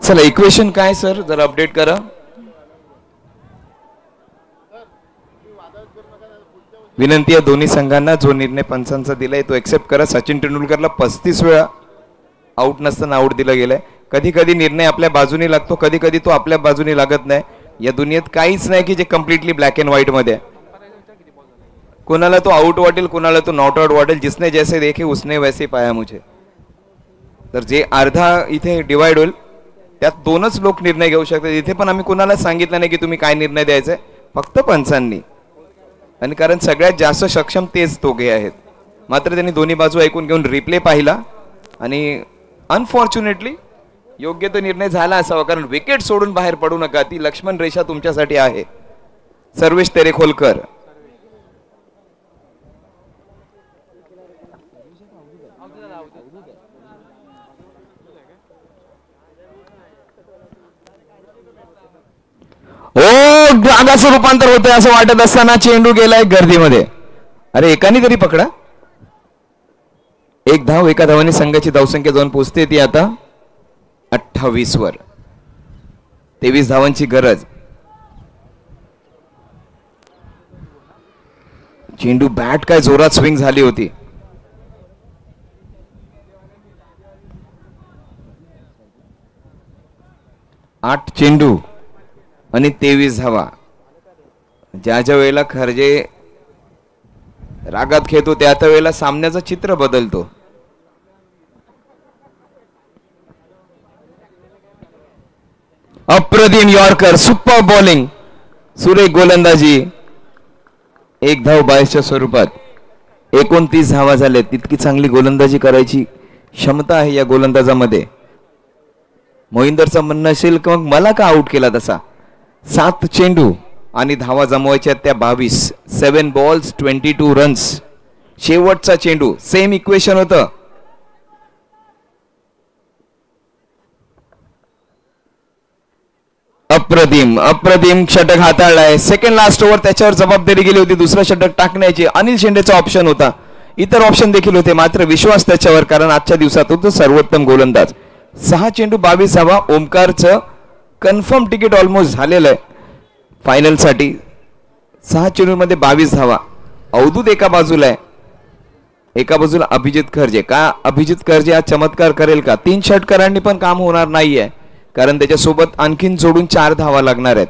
चला इक्वेशन काय सर जरा अपडेट करा. विनंती आहे दोन्ही संघांना, जो निर्णय पंचांचा दिलाय तो एक्सेप्ट करा. सचिन तेंडुलकरला 35 वेळा आउट नसताना आउट दिला गेलाय. कधी कधी निर्णय आपल्या बाजूने लागतो, कधी कधी तो आपल्या बाजूने लागत नाही. या दुनियेत काहीच नाही की जे कम्प्लिटली ब्लॅक अँड व्हाईट मध्ये आहे. कोणाला तो आउट वाटेल, कोणाला तो नॉट आउट वाटेल. जिसने जैसे देखे उसने वैसे पाया मुझे. तर जे अर्धा इथे डिवाइड होईल त्यात दोनच लोक निर्णय घेऊ शकतात. इथे पण आम्ही कोणाला सांगितलं नाही की तुम्ही काय निर्णय द्यायचा, फक्त पंचांनी. आणि कारण सगळ्यात जास्त सक्षम तेच दोघे आहेत. मात्र त्यांनी दोन्ही बाजू ऐकून घेऊन रिप्ले पाहिला आणि अनफॉर्च्युनेटली योग्य तो निर्णय झाला असावा. कारण विकेट सोडून बाहेर पडू नका, ती लक्ष्मण रेषा तुमच्यासाठी आहे. सर्वेश तेरेखोलकर. ओ डागाचं रूपांतर होतंय असं वाटत असताना चेंडू गेलाय गर्दीमध्ये. अरे एकाने तरी पकडा. एक धाव, एका धावाने संघाची धावसंख्या जाऊन पोहोचते ती आता 28 वर. 23 धावांची गरज. चेंडू बॅट काय जोरात स्विंग झाली होती. आठ चेंडू आणि 23 धावा. ज्या ज्या वेळेला खर्जे रागात खेळतो त्या त्या वेळेला सामन्याचं चित्र बदलतो. अप्रतिम यॉर्कर, सुपर बॉलिंग, सुरेख गोलंदाजी. एक धाव 22च्या स्वरूपात. 29 धावा झाल्या. तितकी चांगली गोलंदाजी करायची क्षमता आहे या गोलंदाजामध्ये. मोहिंदरचं म्हणणं असेल की मग मला का आउट केला तसा. 7 चेंडू आणि धावा जमवायच्या त्या 22. 7 बॉल्स 22 रन्स. शेवटचा चेंडू. सेम इक्वेशन होतं. अप्रतिम अप्रतिम षटक हाताळलाय. सेकंड लास्ट ओव्हर त्याच्यावर जबाबदारी गेली होती दुसरा षटक टाकण्याची. अनिल शेंडेचा ऑप्शन होता, इतर ऑप्शन देखील होते, मात्र विश्वास त्याच्यावर, कारण आजच्या दिवसात होतो सर्वोत्तम गोलंदाज. 6 चेंडू 22 धावा. ओमकारचं कन्फर्म तिकीट ऑलमोस्ट झालेलं आहे फायनल साठी. 6 चेंडू मध्ये 22 धावा. अवधूत एका बाजूला आहे, एका बाजूला अभिजित खर्जे. का अभिजित खर्जे आज चमत्कार करेल का. 3 षटकारांनी पण काम होणार नाहीये, कारण त्याच्यासोबत आणखीन जोडून 4 धावा लागणार आहेत.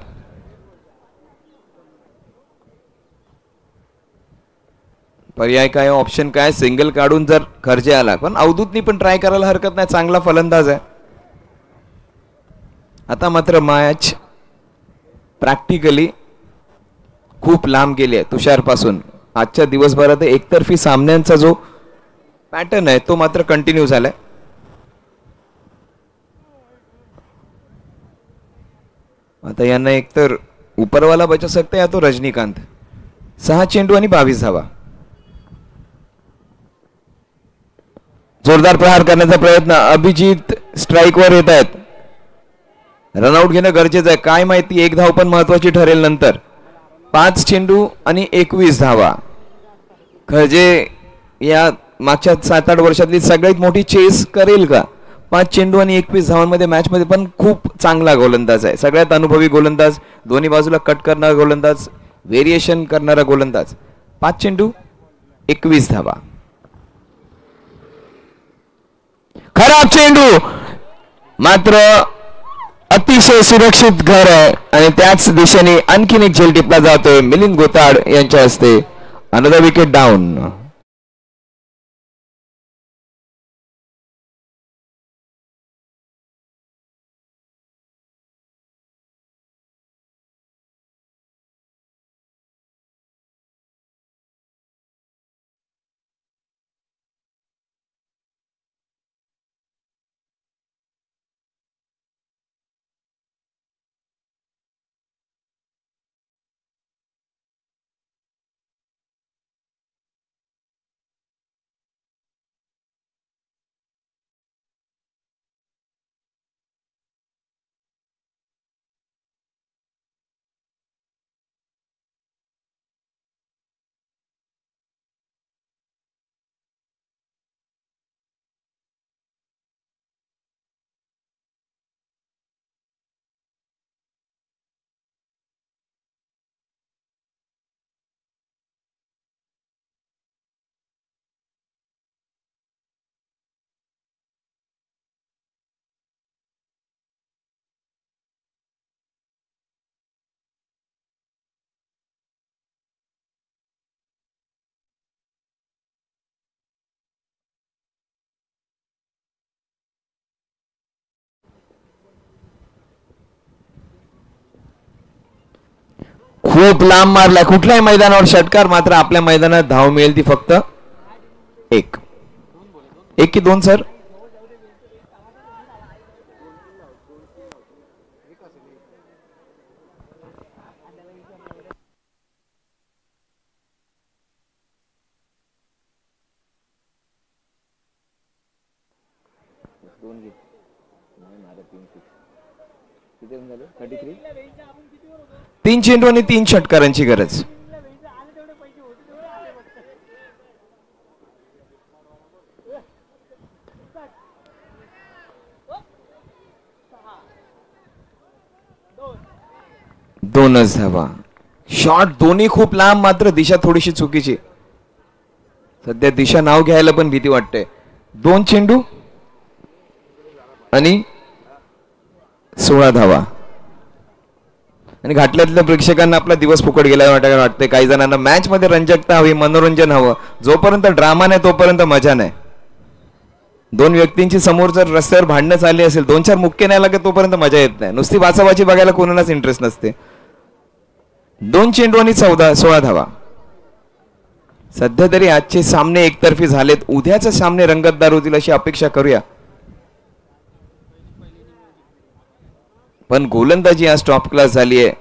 पर्याय काय, ऑप्शन काय, सिंगल काढून जर खर्जे आला. पण अवधूतनी पण ट्राय करायला हरकत नाही, चांगला फलंदाज आहे. आता मात्र मॅच प्रॅक्टिकली खूप लांब गेली आहे तुषार पासून. आजच्या दिवसभरात एकतर्फी सामन्यांचा जो पॅटर्न आहे तो मात्र कंटिन्यू झालाय. आता यांना एकतर उपरवाला बचा सकता या तो रजनीकांत. 6 चेंडू आणि 22 धावा. जोरदार प्रहार करण्याचा प्रयत्न. अभिजित स्ट्राइक वर येत आहेत. रनआउट घेणं गरजेचं आहे. काय माहिती एक धाव पण महत्वाची ठरेल नंतर. 5 चेंडू आणि 21 धावा. खर्जे या मागच्या 7-8 वर्षातली सगळ्यात मोठी चेस करेल का. 5 चेंडू आणि 21 धावांमध्ये मॅच मध्ये पण खूप चांगला गोलंदाज आहे. सगळ्यात अनुभवी गोलंदाज, दोन्ही बाजूला कट करणारा गोलंदाज, व्हेरिएशन करणारा गोलंदाज. 5 चेंडू 21 धावा. खराब चेंडू, मात्र अतिशय सुरक्षित घर आहे आणि त्याच दिशेने आणखीन एक झेल टिपला जातोय मिलिंद गोताड यांच्या हस्ते. Another wicket down. खूप लांब मारलाय. कुठल्याही मैदानावर षटकार, मात्र आपल्या मैदानात धाव मिळेल ती फक्त एक. एक की दोन सर? तीन चेंडू आणि 3 षटकारांची गरज. दोनच धावा. शॉट दोन्ही खूप लांब, मात्र दिशा थोडीशी चुकीची. सध्या दिशा नाव घ्यायला पण भीती वाटते. 2 चेंडू आणि 16 धावा. आणि घाटल्यातल्या प्रेक्षकांना आपला दिवस फुकट गेला वाटते. काही जणांना मॅच मध्ये रंजकता हवी, मनोरंजन हवं. जोपर्यंत ड्रामा नाही तोपर्यंत मजा नाही. दोन व्यक्तींची समोर जर रस्त्यावर भांडणं चालली असेल, 2-4 मुक्के नाही लागत तोपर्यंत मजा येत नाही. नुसती वाचावाची बघायला कोणालाच इंटरेस्ट नसते. 2 चेंडू आणि 16 धावा. सध्या तरी आजचे सामने एकतर्फी झालेत. उद्याचे सामने रंगतदार होतील अशी अपेक्षा करूया. पण गोलंदाजी आज टॉप क्लास झाली आहे.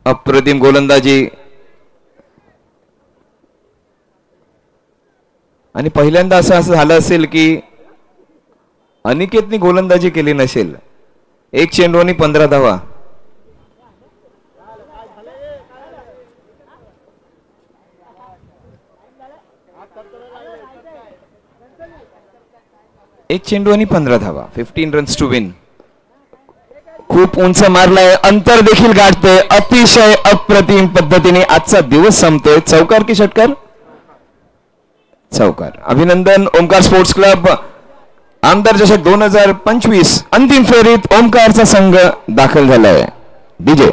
अप्रतिम गोलंदाजी. आणि पहिल्यांदा असं झालं असेल की अनिकेतनी गोलंदाजी केली नसेल. 1 चेंडू आणि 15 धावा. एक चेंडू आणि 15 धावा. 15 रन्स टू विन. खूप उंच मारलाय, अंतर देखील गाठते. अतिशय अप्रतिम पद्धतीने आजचा दिवस संपतोय. चौकार की षटकार? चौकार. अभिनंदन. ओमकार स्पोर्ट्स क्लब आमदार चषक 2025 अंतिम फेरीत ओमकारचा संघ दाखल झालाय. डीजे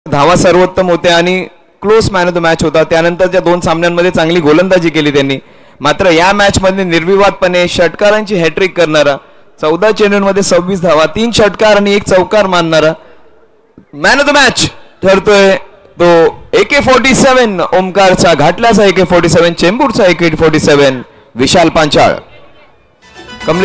धावा सर्वोत्तम होते आणि close man of the match होता. त्यानंतरच्या 2 सामन्यांमध्ये चांगली गोलंदाजी केली त्यांनी. मात्र या मॅच मध्ये निर्विवादपणे षटकारांची हॅट्रिक करणारा, 14 चेंडूंमध्ये 26 धावा, 3 षटकार आणि 1 चौकार मानणारा मॅन ऑफ द मॅच ठरतोय तो AK-47 ओमकारचा, घाटल्याचा AK-47, चेंबूरचा AK-47 विशाल पांचाळ. कमलेश